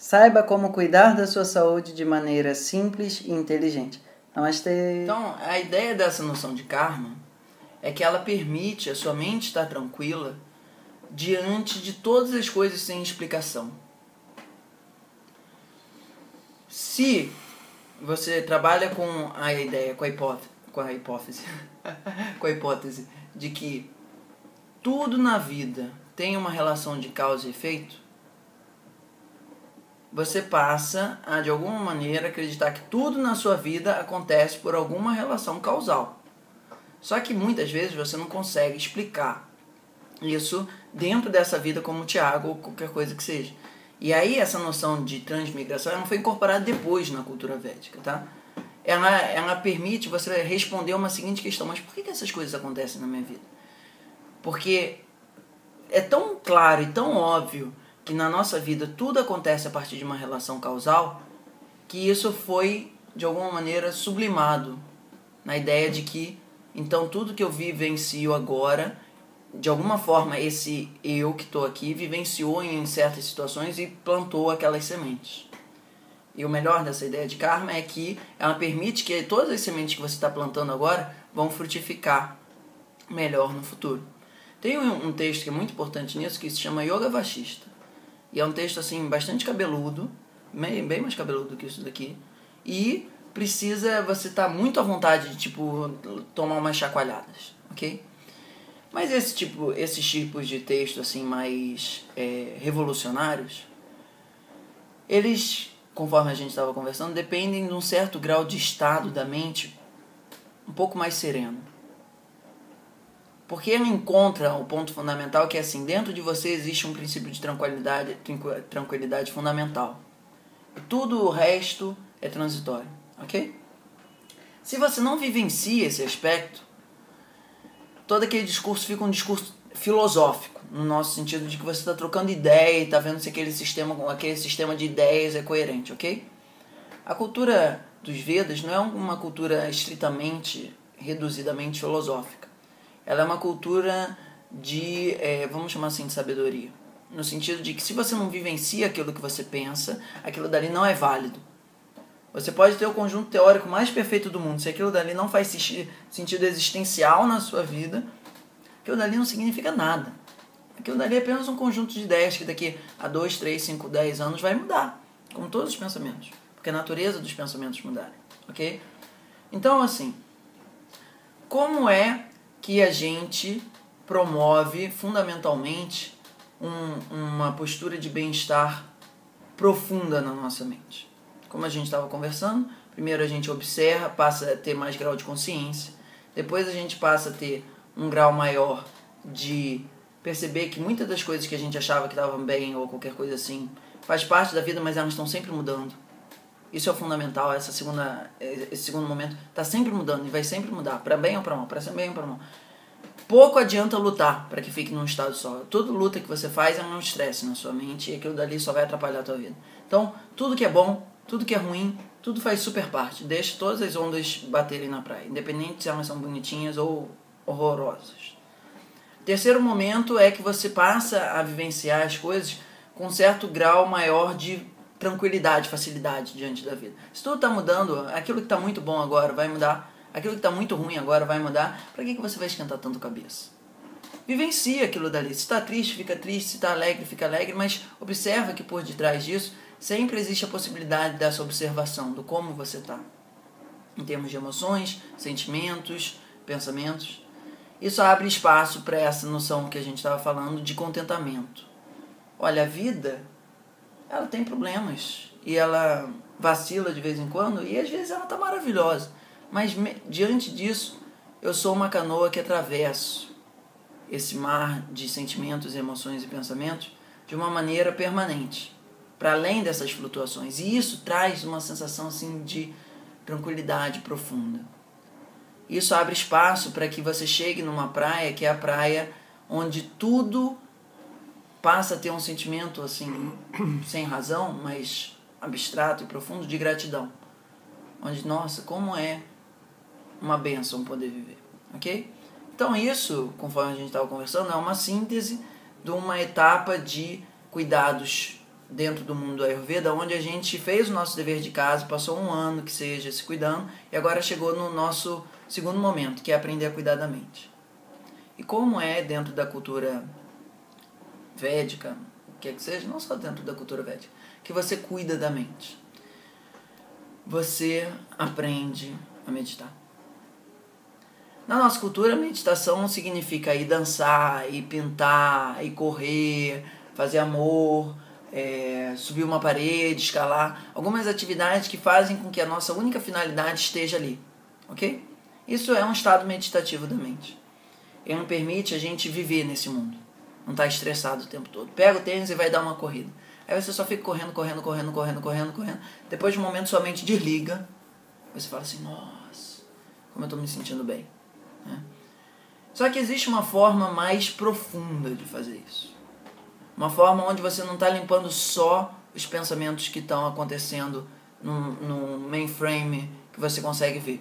Saiba como cuidar da sua saúde de maneira simples e inteligente. Namastê. Então, a ideia dessa noção de karma é que ela permite a sua mente estar tranquila diante de todas as coisas sem explicação. Se você trabalha com a ideia, com a hipótese de que tudo na vida tem uma relação de causa e efeito, você passa a, de alguma maneira, acreditar que tudo na sua vida acontece por alguma relação causal. Só que muitas vezes você não consegue explicar isso dentro dessa vida como Tiago ou qualquer coisa que seja. E aí essa noção de transmigração ela foi incorporada depois na cultura védica, tá? Ela permite você responder uma seguinte questão: mas por que essas coisas acontecem na minha vida? Porque é tão claro e tão óbvio que na nossa vida tudo acontece a partir de uma relação causal, que isso foi, de alguma maneira, sublimado na ideia de que, então, tudo que eu vivencio agora, de alguma forma, esse eu que estou aqui vivenciou em certas situações e plantou aquelas sementes. E o melhor dessa ideia de karma é que ela permite que todas as sementes que você está plantando agora vão frutificar melhor no futuro. Tem um texto que é muito importante nisso, que se chama Yoga Vashista. E é um texto assim bastante cabeludo, bem mais cabeludo do que isso daqui. E precisa você estar muito à vontade de tipo tomar umas chacoalhadas, ok? Mas esses tipos de texto assim mais revolucionários, eles, conforme a gente estava conversando, dependem de um certo grau de estado da mente um pouco mais sereno. Porque ele encontra o ponto fundamental que é assim, dentro de você existe um princípio de tranquilidade fundamental. Tudo o resto é transitório, ok? Se você não vivencia esse aspecto, todo aquele discurso fica um discurso filosófico, no nosso sentido de que você está trocando ideia e está vendo se aquele sistema de ideias é coerente, ok? A cultura dos Vedas não é uma cultura estritamente, reduzidamente filosófica. Ela é uma cultura de, vamos chamar assim, de sabedoria. No sentido de que se você não vivencia aquilo que você pensa, aquilo dali não é válido. Você pode ter o conjunto teórico mais perfeito do mundo. Se aquilo dali não faz sentido existencial na sua vida, aquilo dali não significa nada. Aquilo dali é apenas um conjunto de ideias que daqui a 2, 3, 5, 10 anos vai mudar. Como todos os pensamentos. Porque a natureza dos pensamentos mudarem. Ok? Então, assim, como é que a gente promove fundamentalmente uma postura de bem-estar profunda na nossa mente? Como a gente estava conversando, primeiro a gente observa, passa a ter mais grau de consciência, depois a gente passa a ter um grau maior de perceber que muitas das coisas que a gente achava que estavam bem ou qualquer coisa assim faz parte da vida, mas elas estão sempre mudando. Isso é o fundamental, esse segundo momento está sempre mudando e vai sempre mudar, para bem ou para mal, para bem ou para mal. Pouco adianta lutar para que fique num estado só. Toda luta que você faz é um estresse na sua mente e aquilo dali só vai atrapalhar a tua vida. Então, tudo que é bom, tudo que é ruim, tudo faz super parte. Deixa todas as ondas baterem na praia, independente se elas são bonitinhas ou horrorosas. Terceiro momento é que você passa a vivenciar as coisas com um certo grau maior de tranquilidade, facilidade diante da vida. Se tudo está mudando, aquilo que está muito bom agora vai mudar, aquilo que está muito ruim agora vai mudar, para que você vai esquentar tanto a cabeça? Vivencia aquilo dali. Se está triste, fica triste, se está alegre, fica alegre, mas observa que por detrás disso sempre existe a possibilidade dessa observação do como você está, em termos de emoções, sentimentos, pensamentos. Isso abre espaço para essa noção que a gente estava falando de contentamento. Olha, a vida, ela tem problemas e ela vacila de vez em quando e às vezes ela está maravilhosa. Mas diante disso, eu sou uma canoa que atravesso esse mar de sentimentos, emoções e pensamentos de uma maneira permanente, para além dessas flutuações. E isso traz uma sensação assim de tranquilidade profunda. Isso abre espaço para que você chegue numa praia, que é a praia onde tudo passa a ter um sentimento assim, sem razão, mas abstrato e profundo, de gratidão. Onde, nossa, como é uma bênção poder viver, ok? Então isso, conforme a gente estava conversando, é uma síntese de uma etapa de cuidados dentro do mundo do Ayurveda, onde a gente fez o nosso dever de casa, passou um ano que seja se cuidando, e agora chegou no nosso segundo momento, que é aprender a cuidar da mente. E como é dentro da cultura védica, o que é que seja, não só dentro da cultura védica, que você cuida da mente. Você aprende a meditar. Na nossa cultura, meditação significa ir dançar, ir pintar, ir correr, fazer amor, subir uma parede, escalar. Algumas atividades que fazem com que a nossa única finalidade esteja ali. Ok? Isso é um estado meditativo da mente. Ele não permite a gente viver nesse mundo. Não está estressado o tempo todo. Pega o tênis e vai dar uma corrida. Aí você só fica correndo. Depois de um momento sua mente desliga. Você fala assim, nossa, como eu estou me sentindo bem. Só que existe uma forma mais profunda de fazer isso. Uma forma onde você não está limpando só os pensamentos que estão acontecendo no mainframe que você consegue ver.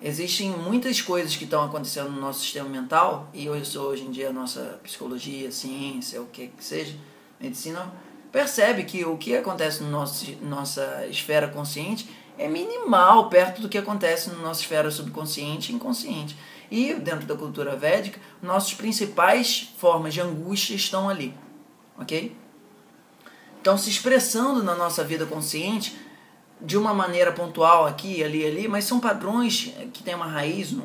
Existem muitas coisas que estão acontecendo no nosso sistema mental, e hoje em dia a nossa psicologia, ciência, o que seja, medicina, percebe que o que acontece na nossa esfera consciente é minimal perto do que acontece na nossa esfera subconsciente e inconsciente. E dentro da cultura védica, nossas principais formas de angústia estão ali. Ok? Então, se expressando na nossa vida consciente de uma maneira pontual aqui, ali, mas são padrões que têm uma raiz,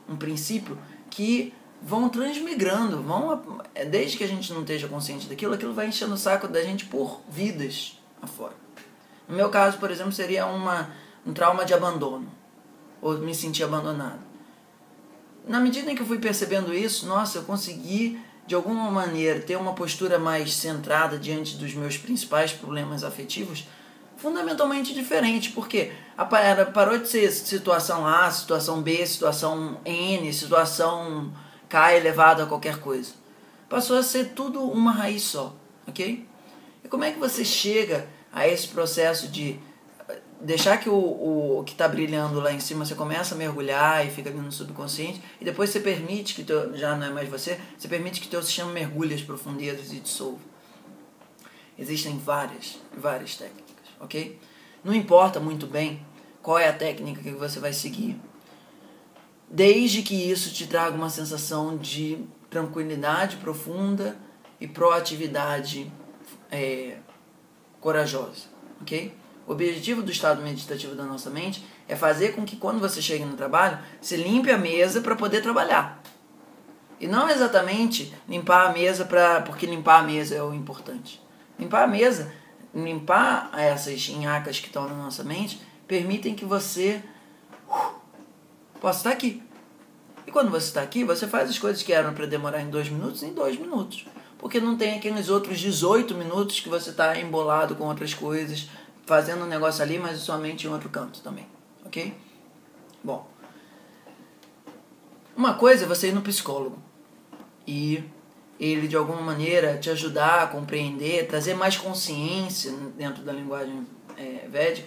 um princípio que vão transmigrando, desde que a gente não esteja consciente daquilo, aquilo vai enchendo o saco da gente por vidas afora. No meu caso, por exemplo, seria um trauma de abandono, ou me sentir abandonado. Na medida em que eu fui percebendo isso, nossa, eu consegui de alguma maneira ter uma postura mais centrada diante dos meus principais problemas afetivos, fundamentalmente diferente, porque parou de ser situação A, situação B, situação N, situação K elevado a qualquer coisa. Passou a ser tudo uma raiz só, ok? E como é que você chega a esse processo de deixar que o que está brilhando lá em cima, você começa a mergulhar e fica ali no subconsciente, e depois você permite que já não é mais você permite que teu sistema mergulhe as profundezas e dissolva. Existem várias técnicas. Ok? Não importa muito bem qual é a técnica que você vai seguir, desde que isso te traga uma sensação de tranquilidade profunda e proatividade corajosa. Ok? O objetivo do estado meditativo da nossa mente é fazer com que quando você chegue no trabalho, você limpe a mesa para poder trabalhar. E não exatamente limpar a mesa porque limpar a mesa é o importante. Limpar essas nhacas que estão na nossa mente permitem que você possa estar aqui. E quando você está aqui, você faz as coisas que eram para demorar em 2 minutos, em 2 minutos. Porque não tem aqueles outros 18 minutos que você está embolado com outras coisas, fazendo um negócio ali, mas sua mente em outro canto também. Ok? Bom, uma coisa é você ir no psicólogo e ele de alguma maneira te ajudar a compreender, trazer mais consciência dentro da linguagem védica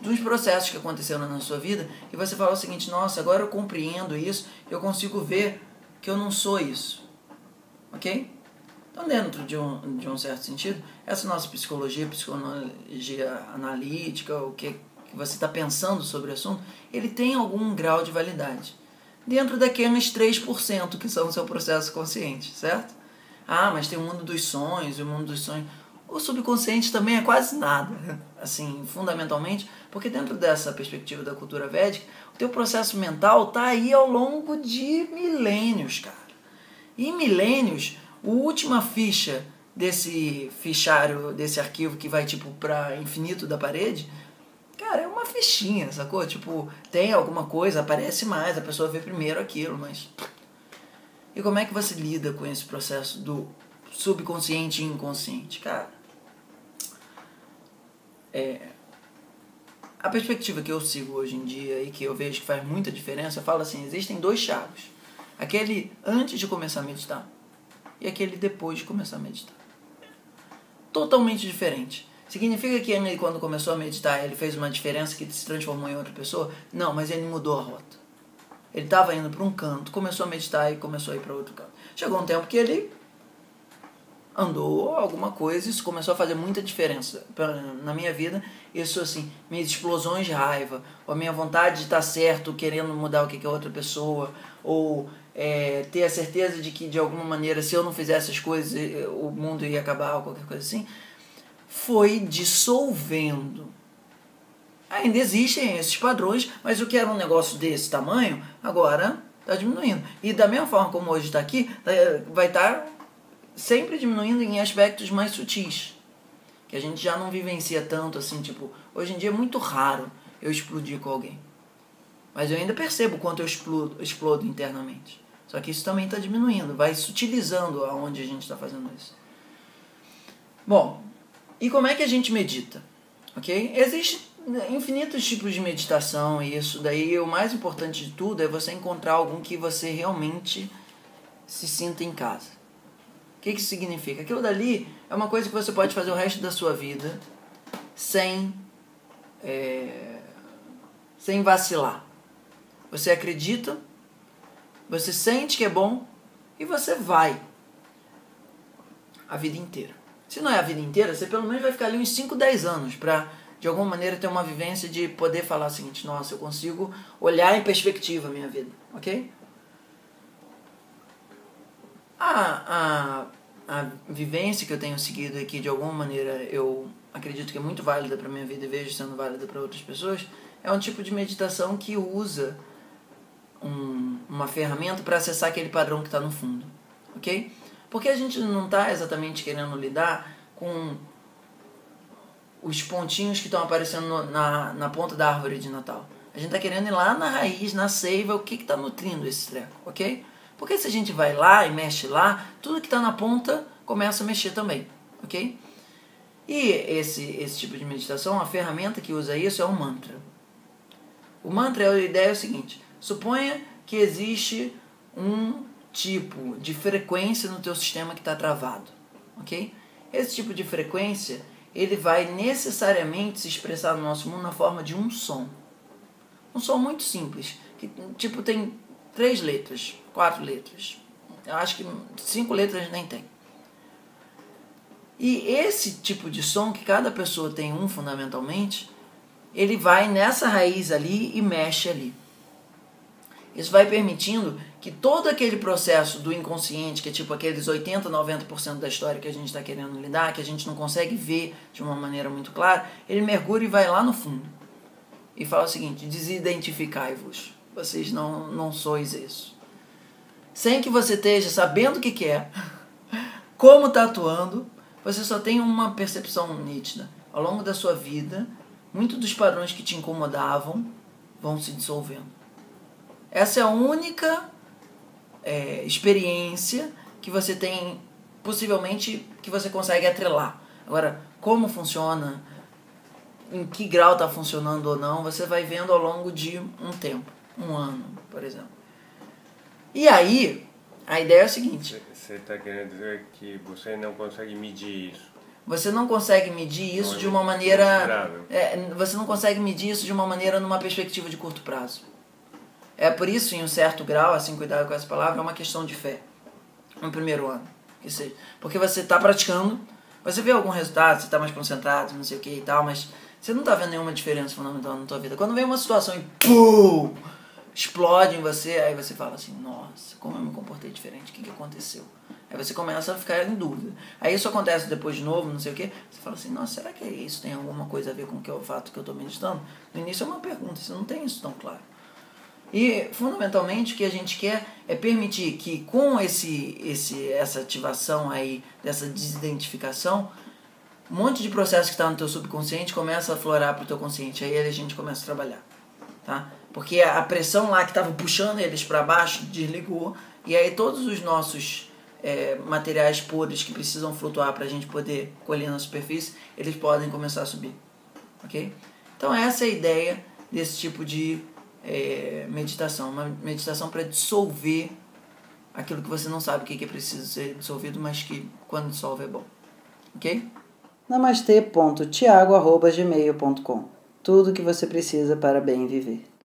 dos processos que aconteceram na sua vida, e você fala o seguinte, nossa, agora eu compreendo isso, eu consigo ver que eu não sou isso. Ok? Então, dentro de um certo sentido, essa nossa psicologia analítica, o que você está pensando sobre o assunto, ele tem algum grau de validade. Dentro daqueles 3% que são o seu processo consciente, certo? Ah, mas tem o mundo dos sonhos, O subconsciente também é quase nada, assim, fundamentalmente, porque dentro dessa perspectiva da cultura védica, o teu processo mental está aí ao longo de milênios, cara. E em milênios, a última ficha desse fichário, desse arquivo que vai, tipo, para infinito da parede, cara, é uma fichinha, sacou? Tipo, tem alguma coisa, aparece mais, a pessoa vê primeiro aquilo, mas... E como é que você lida com esse processo do subconsciente e inconsciente? Cara, a perspectiva que eu sigo hoje em dia e que eu vejo que faz muita diferença, eu falo assim, existem 2 chavos. Aquele antes de começar a meditar e aquele depois de começar a meditar. Totalmente diferente. Significa que ele, quando começou a meditar, ele fez uma diferença que se transformou em outra pessoa? Não, mas ele mudou a rota. Ele estava indo para um canto, começou a meditar e começou a ir para outro canto. Chegou um tempo que ele andou alguma coisa, isso começou a fazer muita diferença na minha vida. Isso, assim, minhas explosões de raiva, ou a minha vontade de estar certo, querendo mudar o que é outra pessoa, ou ter a certeza de que, de alguma maneira, se eu não fizesse as coisas, o mundo ia acabar, ou qualquer coisa assim, foi dissolvendo. Ainda existem esses padrões, mas o que era um negócio desse tamanho, agora está diminuindo. E da mesma forma como hoje está aqui, vai estar sempre diminuindo em aspectos mais sutis, que a gente já não vivencia tanto assim, tipo, hoje em dia é muito raro eu explodir com alguém, mas eu ainda percebo o quanto eu explodo internamente, só que isso também está diminuindo, vai sutilizando aonde a gente está fazendo isso. Bom, e como é que a gente medita? Ok? Existem infinitos tipos de meditação, e isso daí, o mais importante de tudo é você encontrar algum que você realmente se sinta em casa. O que isso significa? Aquilo dali é uma coisa que você pode fazer o resto da sua vida sem vacilar. Você acredita, você sente que é bom e você vai a vida inteira. Se não é a vida inteira, você pelo menos vai ficar ali uns 5, 10 anos para, de alguma maneira, ter uma vivência de poder falar o seguinte: nossa, eu consigo olhar em perspectiva a minha vida, ok? A vivência que eu tenho seguido aqui, de alguma maneira, eu acredito que é muito válida para a minha vida e vejo sendo válida para outras pessoas, é um tipo de meditação que usa uma ferramenta para acessar aquele padrão que está no fundo, ok? Porque a gente não está exatamente querendo lidar com os pontinhos que estão aparecendo na ponta da árvore de Natal. A gente está querendo ir lá na raiz, na seiva, o que está nutrindo esse treco, ok? Porque se a gente vai lá e mexe lá, tudo que está na ponta começa a mexer também, ok? E esse tipo de meditação, a ferramenta que usa isso é um mantra. O mantra, a ideia é o seguinte: suponha que existe um tipo de frequência no teu sistema que está travado, ok? Esse tipo de frequência, ele vai necessariamente se expressar no nosso mundo na forma de um som. Um som muito simples, que tipo tem 3 letras, 4 letras. Eu acho que 5 letras nem tem. E esse tipo de som, que cada pessoa tem um fundamentalmente, ele vai nessa raiz ali e mexe ali. Isso vai permitindo que todo aquele processo do inconsciente, que é tipo aqueles 80%, 90% da história que a gente está querendo lidar, que a gente não consegue ver de uma maneira muito clara, ele mergulha e vai lá no fundo. E fala o seguinte: desidentificai-vos. Vocês não sois isso. Sem que você esteja sabendo o que é, como está atuando, você só tem uma percepção nítida. Ao longo da sua vida, muitos dos padrões que te incomodavam vão se dissolvendo. Essa é a única experiência que você tem, possivelmente, que você consegue atrelar. Agora, como funciona, em que grau está funcionando ou não, você vai vendo ao longo de um tempo, 1 ano, por exemplo. E aí, a ideia é o seguinte: você está querendo dizer que você não consegue medir isso? Você não consegue medir isso de uma maneira... você não consegue medir isso de uma maneira numa perspectiva de curto prazo. É por isso, em um certo grau, assim, cuidado com essa palavra, é uma questão de fé. No primeiro ano. Que seja. Porque você está praticando, você vê algum resultado, você está mais concentrado, não sei o que e tal, mas você não está vendo nenhuma diferença fundamental na tua vida. Quando vem uma situação e pum, explode em você, aí você fala assim: nossa, como eu me comportei diferente, o que aconteceu? Aí você começa a ficar em dúvida. Aí isso acontece depois de novo, não sei o que, você fala assim: nossa, será que isso tem alguma coisa a ver com o fato que eu estou meditando? No início é uma pergunta, você não tem isso tão claro. E, fundamentalmente, o que a gente quer é permitir que, com essa ativação aí, dessa desidentificação, um monte de processo que está no teu subconsciente começa a aflorar para o teu consciente. Aí a gente começa a trabalhar, tá? Porque a pressão lá que estava puxando eles para baixo desligou, e aí todos os nossos materiais podres que precisam flutuar para a gente poder colher na superfície, eles podem começar a subir, ok? Então essa é a ideia desse tipo de meditação, uma meditação para dissolver aquilo que você não sabe o que é preciso ser dissolvido, mas que quando dissolve é bom, ok? Namastê.tiago@gmail.com. Tudo que você precisa para bem viver.